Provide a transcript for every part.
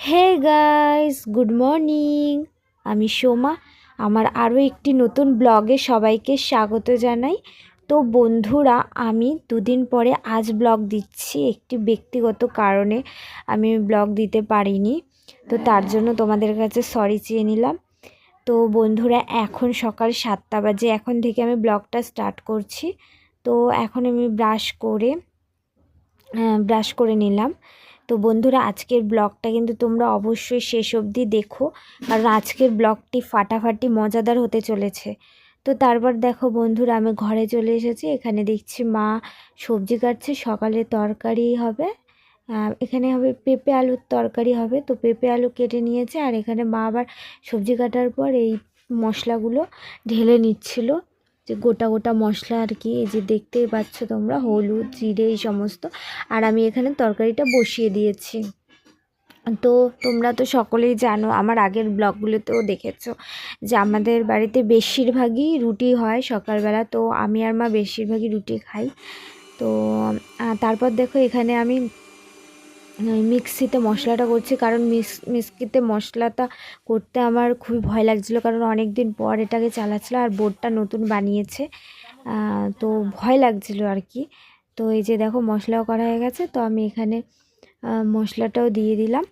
Hey guys, good morning. আমি সোমা। আমার আরও একটি নতুন ব্লগে সবাইকে স্বাগত জানাই। তো বন্ধুরা, আমি দুদিন পরে আজ ব্লগ দিচ্ছি। একটি ব্যক্তিগত কারণে আমি ব্লগ দিতে পারিনি, তো তার জন্য তোমাদের কাছে সরি চেয়ে নিলাম। তো বন্ধুরা, এখন সকাল 7টা বাজে। এখন থেকে আমি ব্লগটা স্টার্ট করছি। তো এখন আমি ব্রাশ করে নিলাম। তো বন্ধুরা, আজকের ব্লগটা কিন্তু তোমরা অবশ্যই শেষ অবধি দেখো, কারণ আজকের ব্লগটি ফাটাফাটি মজাদার হতে চলেছে। তো তারপর দেখো বন্ধুরা, আমি ঘরে চলে এসেছি। এখানে দেখছি মা সবজি কাটছে, সকালে তরকারি হবে। এখানে হবে পেঁপে আলুর তরকারি হবে। তো পেঁপে আলু কেটে নিয়েছে, আর এখানে মা আবার সবজি কাটার পর এই মশলাগুলো ঢেলে নিচ্ছিল, যে গোটা গোটা মশলা আর কি। এই যে দেখতেই পাচ্ছ তোমরা, হলুদ, জিরে, এই সমস্ত। আর আমি এখানে তরকারিটা বসিয়ে দিয়েছি। তো তোমরা তো সকলেই জানো, আমার আগের ব্লগগুলোতেও দেখেছো যে আমাদের বাড়িতে বেশিরভাগই রুটি হয় সকালবেলা। তো আমি আর মা বেশিরভাগই রুটি খাই। তো তারপর দেখো, এখানে আমি মিক্সিতে মশলাটা করছি, কারণ মিক্সিতে মশলাটা করতে আমার খুবই ভয় লাগছিলো, কারণ অনেক দিন পর এটাকে চালাচ্ছিলো, আর বোর্ডটা নতুন বানিয়েছে। তো ভয় লাগছিলো আর কি। তো এই যে দেখো, মশলাও করা হয়ে গেছে। তো আমি এখানে মশলাটাও দিয়ে দিলাম।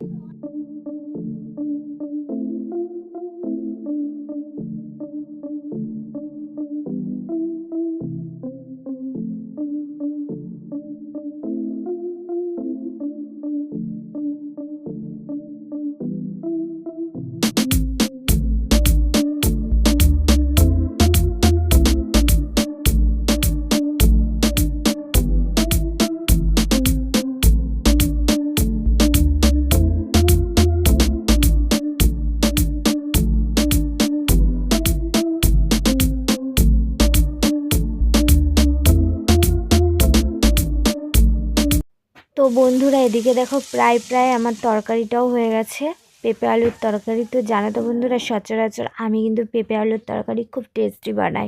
তো বন্ধুরা, এদিকে দেখো প্রায় আমার তরকারিটাও হয়ে গেছে, পেঁপে আলুর তরকারি। তো জানো তো বন্ধুরা, সচরাচর আমি কিন্তু পেঁপে আলুর তরকারি খুব টেস্টি বানাই।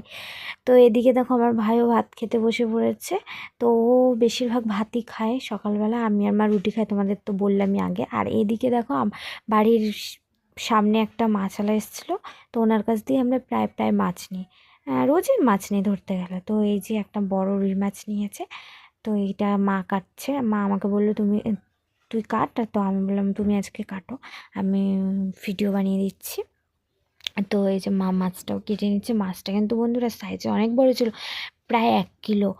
তো এদিকে দেখো, আমার ভাইও ভাত খেতে বসে পড়েছে। তো ও বেশিরভাগ ভাতই খায় সকালবেলা, আমি আর মা রুটি খাই, তোমাদের তো বললামই আগে। আর এদিকে দেখো, বাড়ির সামনে একটা মাছওয়ালা এসেছিলো। তো ওনার কাছ দিয়ে আমরা প্রায় মাছ নিই, রোজই মাছ নিই ধরতে গেলে। তো এই যে একটা বড় রুই মাছ নিয়েছে। তো এইটা মা কাটছে। মা আমাকে বললো, তুই কাট। তো আমি বললাম, তুমি আজকে কাটো, আমি ভিডিও বানিয়ে দিচ্ছি। তো এই যে মা মাছটাও কেটে নিচ্ছে। মাছটা কিন্তু বন্ধুরা সাইজে অনেক বড় ছিল, প্রায় 1 কিলো।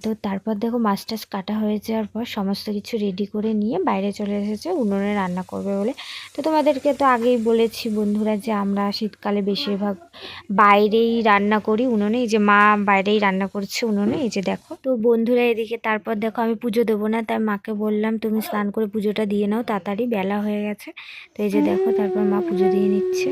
তো তারপর দেখো, মাছ টাছ কাটা হয়ে যাওয়ার পর সমস্ত কিছু রেডি করে নিয়ে বাইরে চলে এসেছে উনুনে রান্না করবে বলে। তো তোমাদেরকে তো আগেই বলেছি বন্ধুরা, যে আমরা শীতকালে বেশিরভাগ বাইরেই রান্না করি উনুনে। এই যে মা বাইরেই রান্না করছে উনুনে, এই যে দেখো। তো বন্ধুরা, এদিকে তারপর দেখো, আমি পুজো দেবো না, তাই মাকে বললাম তুমি স্নান করে পুজোটা দিয়ে নাও, তাড়াতাড়ি বেলা হয়ে গেছে। তো এই যে দেখো, তারপর মা পুজো দিয়ে নিচ্ছে।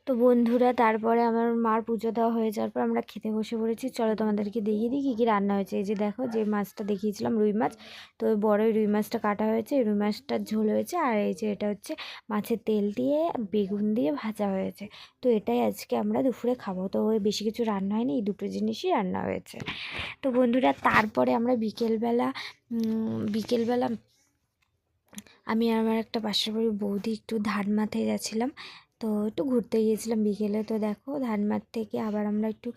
তো বন্ধুরা, তারপরে আমার মার পুজো দেওয়া হয়ে যাওয়ার পর আমরা খেতে বসে পড়েছি। চলো তোমাদেরকে দেখিয়ে দিই কী কী রান্না হয়েছে। এই যে দেখো, যে মাছটা দেখিয়েছিলাম রুই মাছ, তো ওই বড় রুই মাছটা কাটা হয়েছে, রুই মাছটার ঝোল হয়েছে। আর এই যে এটা হচ্ছে মাছের তেল দিয়ে বেগুন দিয়ে ভাজা হয়েছে। তো এটাই আজকে আমরা দুপুরে খাবো। তো ওই বেশি কিছু রান্না হয়নি, এই দুটো জিনিসই রান্না হয়েছে। তো বন্ধুরা, তারপরে আমরা বিকেলবেলা আমি আর আমার একটা পাশের বাড়ির বৌদি একটু ধানমাথায় গেছিলাম। তো একটু ঘুরতে গিয়েছিলাম বিকেলে। তো দেখো, ধানমাঠ থেকে আবার আমরা একটু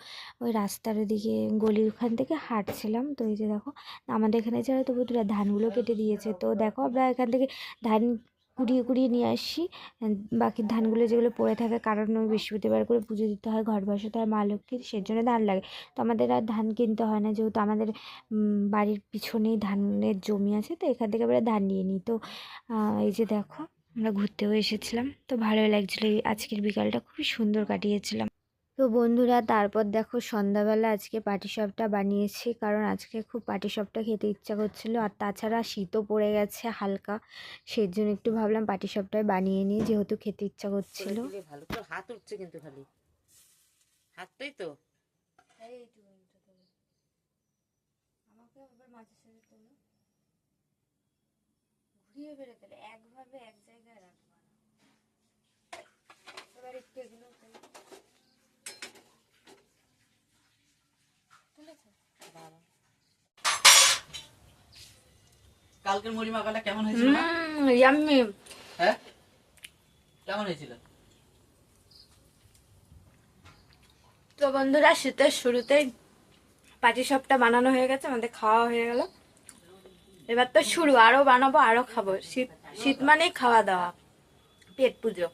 ওই রাস্তার ওদিকে গলির ওখান থেকে হাঁটছিলাম। তো এই যে দেখো, আমাদের এখানে যারা তো বন্ধুরা ধানগুলো কেটে দিয়েছে। তো দেখো, আমরা এখান থেকে ধান কুড়িয়ে কুড়িয়ে নিয়ে আসি, বাকি ধানগুলো যেগুলো পড়ে থাকে, কারণ ওই বৃহস্পতিবার করে পুজো দিতে হয়, ঘর বসাতে হয় মা লক্ষ্মীর, সেজন্য ধান লাগে। তো আমাদের আর ধান কিনতে হয় না, যেহেতু আমাদের বাড়ির পিছনেই ধানের জমি আছে। তো এখান থেকে আমরা ধান নিয়ে নিই। তো এই যে দেখো, আমরা ঘুরতেও এসেছিলাম। তো ভালোই লাগছিলো, আজকের বিকালটা খুবই সুন্দর কাটিয়েছিলাম। তো বন্ধুরা তারপর দেখো সন্ধ্যাবেলা আজকে পাটিসাপটা বানিয়েছি, কারণ আজকে খুব পাটিসাপটা খেতে ইচ্ছা করছিল, আর তাছাড়া শীতও পড়ে গেছে হালকা, সেই জন্য একটু ভাবলাম পাটিসাপটাই বানিয়ে নিই, যেহেতু খেতে ইচ্ছা করছিল। ভালো তো হাত উঠছে কিন্তু খালি হাতটাই তো ঘুরিয়ে ফেলে তাহলে একভাবে এক জায়গায় রাখবা না, এবার একটু এগুলো কালকের মুড়ি মাখাটা কেমন হয়েছিল মা? ইয়াম্মি। হ্যাঁ কেমন হয়েছিল? তো বন্ধুরা শীতের শুরুতেই পাটিসাপটা বানানো হয়ে গেছে, আমাদের খাওয়া হয়ে গেল, এবার তো শুরু, আরো বানাবো আরো খাবো, শীত শীত মানেই খাওয়া দাওয়া, পেট পুজো।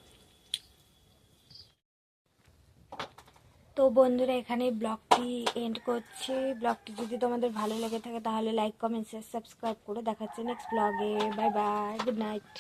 তো বন্ধুরা এখানেই ব্লগটি এন্ড করছি। ব্লগটি যদি তোমাদের ভালো লেগে থাকে তাহলে লাইক কমেন্ট শেয়ার সাবস্ক্রাইব করে দেখাচ্ছে নেক্সট ব্লগে। Bye bye, good night.